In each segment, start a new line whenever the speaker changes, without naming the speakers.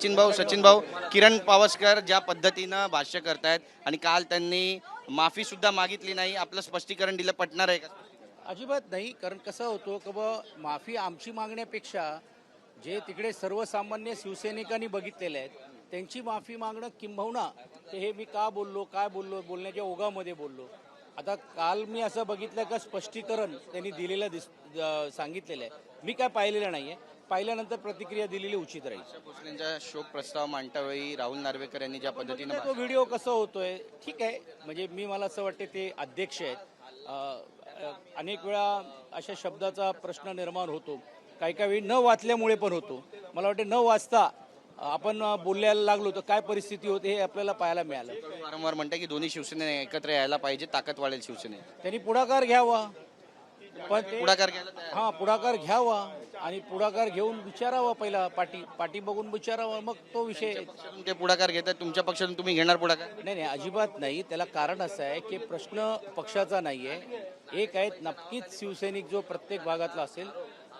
सचिन भाऊ किरण पावसकर ज्या पद्धतीनं भाष्य करतायत आणि काल त्यांनी माफी सुद्धा मागितली नाही, आपलं स्पष्टीकरण दिलं, पटणार आहे का?
अजिबात नाही. कारण कसं होतं की माफी आमची मागण्यापेक्षा जे तिकडे सर्वसामान्य शिवसैनिकांनी बघितलेले आहेत त्यांची माफी मागणं किंबहुना ते हे मी का बोललो काय बोललो बोलण्याच्या ओघामध्ये बोललो. आता काल मी असं बघितलं का स्पष्टीकरण त्यांनी दिलेलं सांगितलेलं आहे. मी काय पाहिलेलं नाही आहे. पाहिल्यानंतर प्रतिक्रिया दिलेली उचित राहील.
भोसलेंचा शोक प्रस्ताव मांडतावेळी राहुल नार्वेकर यांनी ज्या पद्धतीनं
तो व्हिडिओ कसं होतोय ठीक आहे. म्हणजे मला असं वाटते ते अध्यक्ष आहेत. अनेक वेळा अशा शब्दाचा प्रश्न निर्माण होतो. काही वेळी न वाचल्यामुळे पण होतो. मला वाटते न वाचता आपण बोलायला लागलो तर काय परिस्थिती होते हे आपल्याला पाहायला मिळालं.
वारंवार म्हणते की दोन्ही शिवसेने एकत्र यायला पाहिजे, ताकद वाढेल शिवसेनेत.
त्यांनी पुढाकार घ्यावा. पण
पुढाकार घ्यायला तयार.
हां पुढाकार घ्यावा आणि पुढाकार घेऊन विचारावा. पहिला पाठी बघून विचारावा, मग तो विषय.
ते पुढाकार घेतात, तुमच्या पक्षातून तुम्ही घेणार पुढाकार?
नाही अजिबात नाही. त्याला कारण असं आहे की प्रश्न पक्षाचा नाही आहे. एक आहे नक्कीच शिवसैनिक जो प्रत्येक भागातला असेल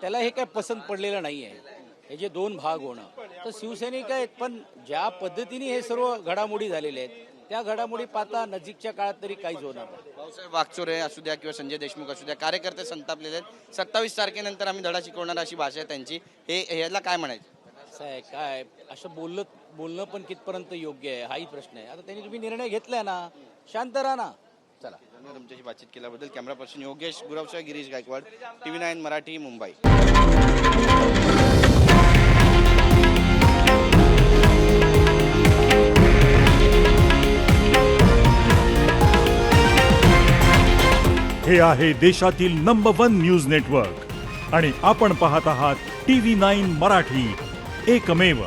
त्याला हे काय पसंत पडलेलं नाही आहे. हे जे दोन भाग होणं तर शिवसैनिक आहेत. पण ज्या पद्धतीने हे सर्व घडामोडी झालेल्या आहेत त्या घडामोडी पाहता नजीकच्या काळात तरी काहीच होणार नाही.
भाऊसाहेब वागचोरे असू द्या किंवा संजय देशमुख असू द्या, कार्यकर्ते संतापलेले आहेत. 27 तारखेनंतर आम्ही धडा शिकवणार अशी भाषा आहे त्यांची. ह्याला काय म्हणायचं?
असं आहे काय असं बोलणं पण कितपर्यंत योग्य आहे हाही प्रश्न आहे. आता त्यांनी तुम्ही निर्णय घेतलाय ना, शांत राहा ना. चला,
तुमच्याशी बातचीत केल्याबद्दल. कॅमेरा पर्सन योगेश गुरवसह गिरीश गायकवाड, TV9 मराठी, मुंबई.
हे आहे देशातील नंबर 1 न्यूज नेटवर्क आणि आपण पाहत आहात TV9 मराठी, एकमेव.